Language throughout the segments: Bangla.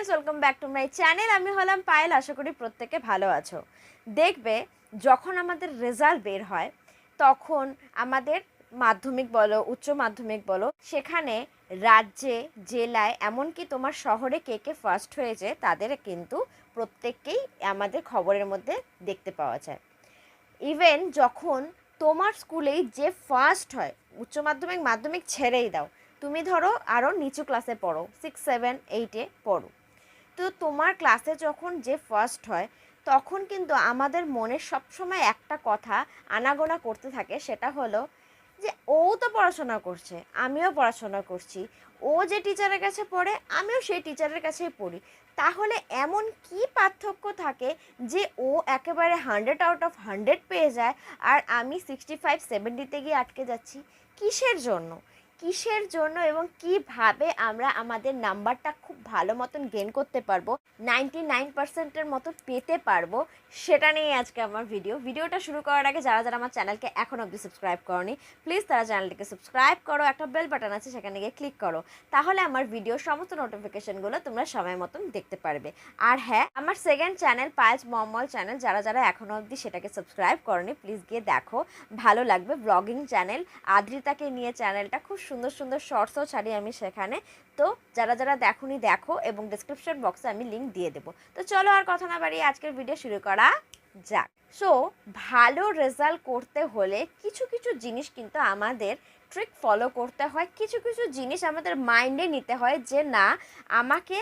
Friends, welcome back to my channel. আমি হলাম পায়েল। আশা করি প্রত্যেকে ভালো আছো। দেখবে যখন আমাদের রেজাল্ট বের হয় তখন আমাদের মাধ্যমিক বলো, উচ্চ মাধ্যমিক বলো, সেখানে রাজ্যে, জেলায়, এমনকি তোমার শহরে কে কে ফার্স্ট হয়েছে তাদের কিন্তু প্রত্যেককেই আমাদের খবরের মধ্যে দেখতে পাওয়া যায়। ইভেন যখন তোমার স্কুলেই যে ফার্স্ট হয়, উচ্চ মাধ্যমিক মাধ্যমিক ছেড়েই দাও, তুমি ধরো আরও নিচু ক্লাসে পড়ো, 6, 7, 8-এ পড়ো, তো তোমার ক্লাসে যখন যে ফার্স্ট হয় তখন কিন্তু আমাদের মনে সবসময় একটা কথা আনাগোনা করতে থাকে, সেটা হলো যে ও তো পড়াশোনা করছে, আমিও পড়াশোনা করছি, ও যে টিচারের কাছে পড়ে আমিও সেই টিচারের কাছেই পড়ি, তাহলে এমন কি পার্থক্য থাকে যে ও একেবারে 100 out of 100 পেয়ে যায় আর আমি 65-70-তে গিয়ে আটকে যাচ্ছি? কিসের জন্য? কিসের জন্য এবং কিভাবে আমরা আমাদের নাম্বারটা খুব ভালো মতন গেইন করতে পারবো, 99%-এর মতো পেতে পারবো, সেটা নিয়ে আজকে আমার ভিডিওটা শুরু করার আগে যারা যারা আমার চ্যানেলকে এখন অবধি সাবস্ক্রাইব করনি, প্লিজ তারা চ্যানেলটিকে সাবস্ক্রাইব করো, একটা বেল বাটন আছে সেখানে গিয়ে ক্লিক করো, তাহলে আমার ভিডিওর সমস্ত নোটিফিকেশনগুলো তোমরা সময় মতন দেখতে পারবে। আর হ্যাঁ, আমার সেকেন্ড চ্যানেল পায়েলস মমল চ্যানেল, যারা যারা এখনও অবধি সেটাকে সাবস্ক্রাইব করনি প্লিজ গিয়ে দেখো, ভালো লাগবে। ব্লগিং চ্যানেল, আদ্রিতাকে নিয়ে চ্যানেলটা, খুব সুন্দর সুন্দর শর্টসও ছাড়ি আমি সেখানে, তো যারা যারা দেখোনি দেখো, এবং ডিসক্রিপশন বক্সে আমি লিঙ্ক দিয়ে দেবো। তো চলো আর কথা না বাড়িয়ে আজকের ভিডিও শুরু করা যাক। সো ভালো রেজাল্ট করতে হলে কিছু কিছু জিনিস কিন্তু আমাদের ট্রিক ফলো করতে হয়, কিছু কিছু জিনিস আমাদের মাইন্ডে নিতে হয় যে না, আমাকে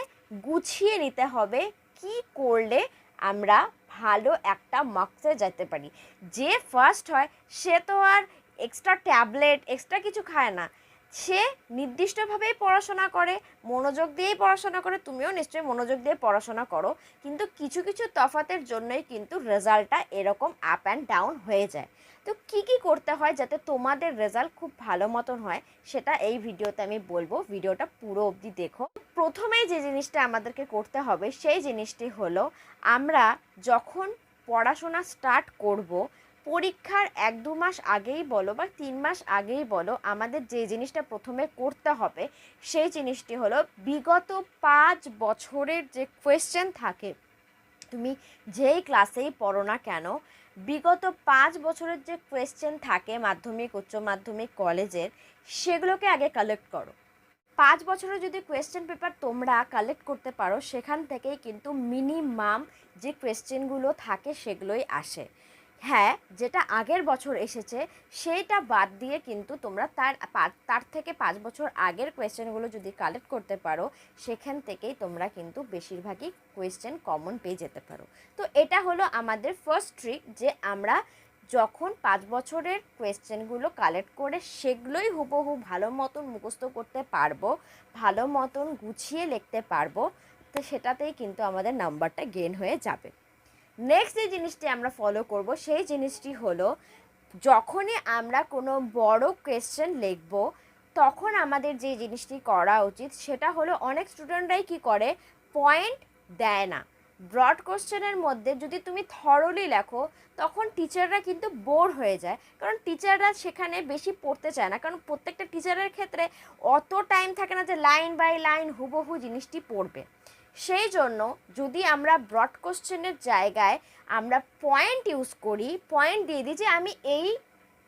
গুছিয়ে নিতে হবে কি করলে আমরা ভালো একটা মার্কসে যেতে পারি। যে ফার্স্ট হয় সে তো আর এক্সট্রা ট্যাবলেট এক্সট্রা কিছু খায় না, সে নির্দিষ্টভাবেই পড়াশোনা করে, মনোযোগ দিয়েই পড়াশোনা করে, তুমিও নিশ্চয়ই মনোযোগ দিয়ে পড়াশোনা করো, কিন্তু কিছু কিছু তফাতের জন্যই কিন্তু রেজাল্টটা এরকম আপ অ্যান্ড ডাউন হয়ে যায়। তো কি কি করতে হয় যাতে তোমাদের রেজাল্ট খুব ভালো মতন হয় সেটা এই ভিডিওতে আমি বলবো, ভিডিওটা পুরো অবধি দেখো। প্রথমেই যে জিনিসটা আমাদেরকে করতে হবে সেই জিনিসটি হলো, আমরা যখন পড়াশোনা স্টার্ট করব, পরীক্ষার 1-2 মাস আগেই বলো বা 3 মাস আগেই বলো, আমাদের যে জিনিসটা প্রথমে করতে হবে সেই জিনিসটি হলো বিগত 5 বছরের যে কোয়েশ্চেন থাকে, তুমি যেই ক্লাসেই পড়ো না কেন, বিগত 5 বছরের যে কোয়েশ্চেন থাকে মাধ্যমিক, উচ্চ মাধ্যমিক, কলেজের, সেগুলোকে আগে কালেক্ট করো। 5 বছরের যদি কোয়েশ্চেন পেপার তোমরা কালেক্ট করতে পারো, সেখান থেকেই কিন্তু মিনিমাম যে কোয়েশ্চেনগুলো থাকে সেগুলোই আসে। হ্যাঁ, যেটা আগের বছর এসেছে সেইটা বাদ দিয়ে কিন্তু তোমরা তার থেকে 5 বছর আগের কোয়েশ্চেনগুলো যদি কালেক্ট করতে পারো, সেখান থেকেই তোমরা কিন্তু বেশিরভাগই কোয়েশ্চেন কমন পেয়ে যেতে পারো। তো এটা হলো আমাদের ফার্স্ট ট্রিক, যে আমরা যখন 5 বছরের কোয়েশ্চেনগুলো কালেক্ট করে সেগুলোই হুবহু ভালো মতন মুখস্থ করতে পারবো, ভালো মতন গুছিয়ে লিখতে পারবো, তো সেটাতেই কিন্তু আমাদের নাম্বারটা গেইন হয়ে যাবে। নেক্সট যে জিনিসটি আমরা ফলো করব সেই জিনিসটি হলো, যখনই আমরা কোনো বড় কোয়েশ্চেন লিখব তখন আমাদের যে জিনিসটি করা উচিত সেটা হলো, অনেক স্টুডেন্টরাই কি করে, পয়েন্ট দেয় না। ব্রড কোশ্চেনের মধ্যে যদি তুমি থরলি লেখো তখন টিচাররা কিন্তু বোর হয়ে যায়, কারণ টিচাররা সেখানে বেশি পড়তে চায় না, কারণ প্রত্যেকটা টিচারের ক্ষেত্রে অত টাইম থাকে না যে লাইন বাই লাইন হুবহু জিনিসটি পড়বে। সেই জন্য যদি আমরা ব্রড কোশ্চেনের জায়গায় আমরা পয়েন্ট ইউজ করি, পয়েন্ট দিয়ে দিই যে আমি এই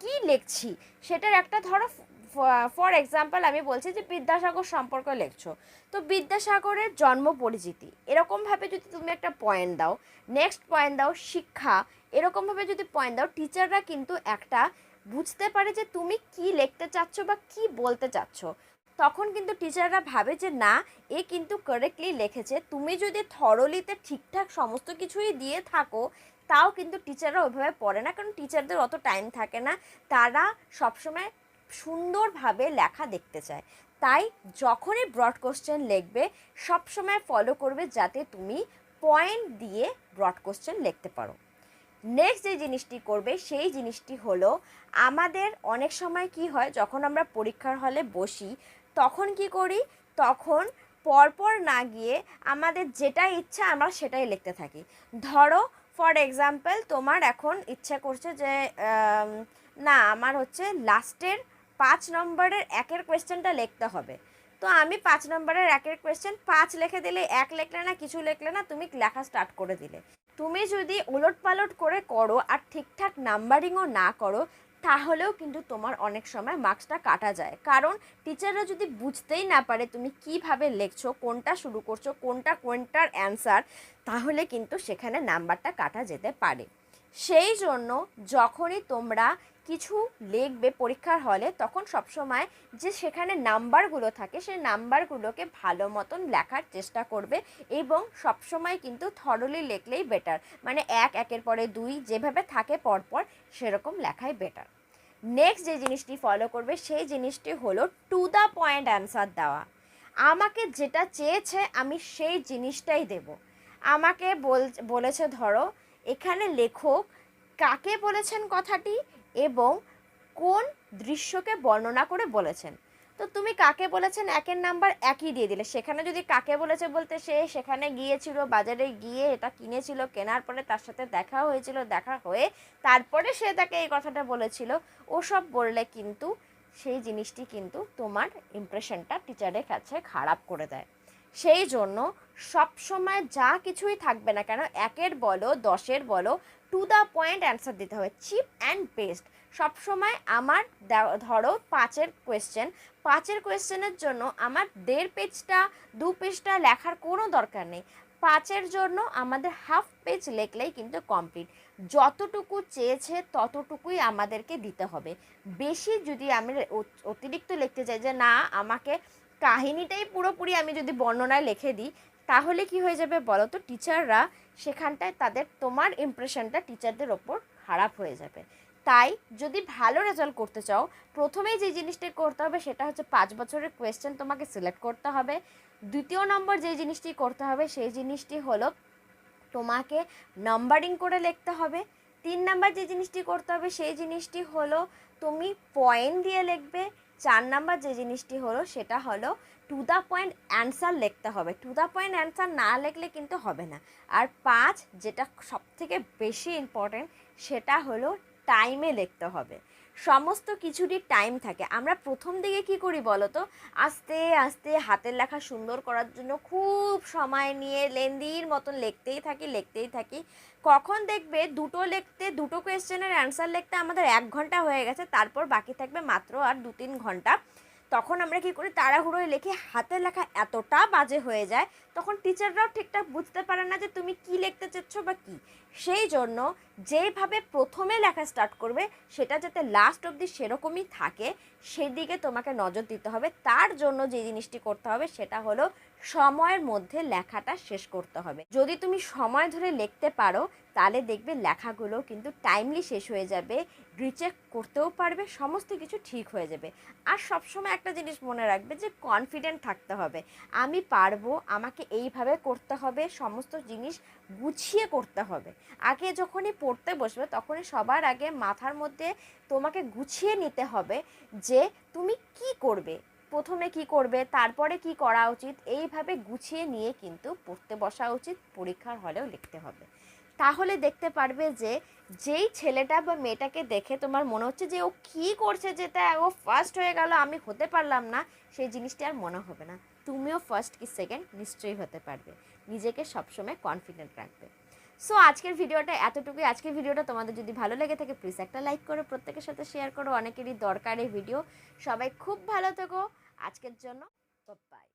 কি লিখছি, সেটার একটা ধরো, ফর এক্সাম্পল আমি বলছি যে বিদ্যাসাগর সম্পর্কে লিখছো, তো বিদ্যাসাগরের জন্ম পরিচিতি, এরকমভাবে যদি তুমি একটা পয়েন্ট দাও, নেক্সট পয়েন্ট দাও শিক্ষা, এরকমভাবে যদি পয়েন্ট দাও, টিচাররা কিন্তু একটা বুঝতে পারে যে তুমি কি লিখতে চাচ্ছ বা কি বলতে চাচ্ছ, তখন কিন্তু টিচাররা ভাবে যে না, এ কিন্তু কারেক্টলি লিখেছে। তুমি যদি থরলিতে ঠিকঠাক সমস্ত কিছুই দিয়ে থাকো তাও কিন্তু টিচাররা ওইভাবে পড়ে না, কারণ টিচারদের অত টাইম থাকে না, তারা সবসময় সুন্দরভাবে লেখা দেখতে চায়। তাই যখনই ব্রড কোশ্চেন লিখবে সবসময় ফলো করবে যাতে তুমি পয়েন্ট দিয়ে ব্রড কোশ্চেন লিখতে পারো। নেক্সট যে জিনিসটি করবে সেই জিনিসটি হলো, আমাদের অনেক সময় কি হয়, যখন আমরা পরীক্ষার হলে বসি তখন কি করি, তখন পরপর না গিয়ে আমাদের যেটা ইচ্ছা আমরা সেটাই লিখতে থাকি। ধরো ফর এক্সাম্পল, তোমার এখন ইচ্ছা করছে যে না, আমার হচ্ছে লাস্টের 5 নম্বরের 1-এর কোয়েশ্চেনটা লিখতে হবে, তো আমি 5 নম্বরের একের কোয়েশ্চেন 5 লিখে দিলে, 1 লিখলে না, কিছু লিখলে না, তুমি লেখা স্টার্ট করে দিলে। তুমি যদি উলটপালট করে করো আর ঠিকঠাক নাম্বারিংও না করো, তাহলেও কিন্তু তোমার অনেক সময় মার্কসটা কাটা যায়। কারণ টিচাররা যদি বুঝতেই না পারে তুমি কিভাবে লিখছো, কোনটা শুরু করছো, কোনটার অ্যান্সার, তাহলে কিন্তু সেখানে নাম্বারটা কাটা যেতে পারে। সেই জন্য যখনই তোমরা কিছু লিখবে পরীক্ষার হলে, তখন সবসময় যে সেখানে নাম্বারগুলো থাকে সেই নাম্বারগুলোকে ভালো মতন লেখার চেষ্টা করবে, এবং সবসময় কিন্তু থরলি লিখলেই বেটার। মানে 1 একের পরে 2 যেভাবে থাকে পরপর সেরকম লেখাই বেটার। নেক্সট যে জিনিসটি ফলো করবে সেই জিনিসটি হলো টু দ্য পয়েন্ট অ্যান্সার দেওয়া। আমাকে যেটা চেয়েছে আমি সেই জিনিসটাই দেব। আমাকে বলেছে ধরো এখানে লেখক কাকে বলেছেন কথাটি এবং কোন দৃশ্যকে বর্ণনা করে বলেছেন। তো তুমি কাকে বলেছেন একের নাম্বার একই দিয়ে দিলে। সেখানে যদি কাকে বলেছে বলতে সে সেখানে গিয়েছিল, বাজারে গিয়ে এটা কিনেছিল, কেনার পরে তার সাথে দেখা হয়েছিল, দেখা হয়ে তারপরে সে তাকে এই কথাটা বলেছিল, ওসব বললে কিন্তু সেই জিনিসটি কিন্তু তোমার ইমপ্রেশনটা টিচারের কাছে খারাপ করে দেয়। সেই জন্য সবসময় যা কিছুই থাকবে না কেন, একের বলো 10-এর বলো, টু দ্য পয়েন্ট অ্যান্সার দিতে হবে, চিপ অ্যান্ড বেস্ট। সবসময় আমার ধরো 5-এর কোয়েশ্চেন, 5-এর কোয়েশ্চেনের জন্য আমার 1.5 পেজটা 2 পেজটা লেখার কোনো দরকার নেই। 5-এর জন্য আমাদের হাফ পেজ লিখলেই কিন্তু কমপ্লিট। যতটুকু চেয়েছে ততটুকুই আমাদেরকে দিতে হবে। বেশি যদি আমি অতিরিক্ত লিখতে চাই যে না আমাকে কাহিনীটাই পুরোপুরি আমি যদি বর্ণনায় লিখে দিই, তাহলে কি হয়ে যাবে বলো তো, টিচাররা সেখানটায় তোমার ইমপ্রেশনটা টিচারদের ওপর খারাপ হয়ে যাবে। তাই যদি ভালো রেজাল্ট করতে চাও, প্রথমেই যে জিনিসটি করতে হবে সেটা হচ্ছে 5 বছরের কোয়েশ্চেন তোমাকে সিলেক্ট করতে হবে। দ্বিতীয় নম্বর যে জিনিসটি করতে হবে সেই জিনিসটি হলো তোমাকে নাম্বারিং করে লিখতে হবে। 3 নাম্বার যে জিনিসটি করতে হবে সেই জিনিসটি হলো তুমি পয়েন্ট দিয়ে লিখবে। 4 নাম্বার যে জিনিসটি হলো সেটা হলো টু দ্য পয়েন্ট অ্যান্সার লিখতে হবে। টু দ্য পয়েন্ট অ্যান্সার না লিখলে কিন্তু হবে না। আর 5 যেটা সবথেকে বেশি ইম্পর্টেন্ট, সেটা হলো টাইমে লিখতে হবে। সমস্ত কিছুরই টাইম থাকে। আমরা প্রথম দিকে কি করি বলো তো, আস্তে আস্তে হাতের লেখা সুন্দর করার জন্য খুব সময় নিয়ে লেন্দির মতন লিখতেই থাকি। কখন দেখবে দুটো কোয়েশ্চেনের অ্যান্সার লিখতে আমাদের 1 ঘন্টা হয়ে গেছে, তারপর বাকি থাকবে মাত্র আর 2-3 ঘন্টা। তখন আমরা কি করি, তাড়াহুড়োয় লিখে হাতের লেখা এতটা বাজে হয়ে যায়, তখন টিচাররাও ঠিকঠাক বুঝতে পারে না যে তুমি কি লিখতে চাচ্ছ বা কি। সেই জন্য যেভাবে প্রথমে লেখা স্টার্ট করবে সেটা যাতে লাস্ট অবধি সেরকমই থাকে, সেদিকে তোমাকে নজর দিতে হবে। তার জন্য যে জিনিসটি করতে হবে সেটা হলো সময়ের মধ্যে লেখাটা শেষ করতে হবে। যদি তুমি সময় ধরে লিখতে পারো তাহলে দেখবে লেখাগুলো কিন্তু টাইমলি শেষ হয়ে যাবে, রিচেক করতেও পারবে, সমস্ত কিছু ঠিক হয়ে যাবে। আর সবসময় একটা জিনিস মনে রাখবে যে কনফিডেন্ট থাকতে হবে, আমি পারবো, আমাকে এইভাবে করতে হবে, সমস্ত জিনিস গুছিয়ে করতে হবে। আগে যখনই পড়তে বসবে তখনই সবার আগে মাথার মধ্যে তোমাকে গুছিয়ে নিতে হবে যে তুমি কি করবে, প্রথমে কি করবে, তারপরে কি করা উচিত, এইভাবে গুছিয়ে নিয়ে কিন্তু পড়তে বসা উচিত। পরীক্ষার হলেও লিখতে হবে। তাহলে দেখতে পারবে যে যেই ছেলেটা বা মেয়েটাকে দেখে তোমার মনে হচ্ছে যে ও কী করছে, যেটা ও ফার্স্ট হয়ে গেল আমি হতে পারলাম না, সেই জিনিসটি আর মনে হবে না। তুমিও ফার্স্ট কি সেকেন্ড নিশ্চয়ই হতে পারবে। নিজেকে সবসময় কনফিডেন্ট রাখবে। সো আজকের ভিডিওটা এতটুকুই। আজকের ভিডিওটা তোমাদের যদি ভালো লেগে থাকে প্লিজ একটা লাইক করো, প্রত্যেকের সাথে শেয়ার করো, অনেকেরই দরকার এই ভিডিও। সবাই খুব ভালো থেকো। আজকের জন্য বাই।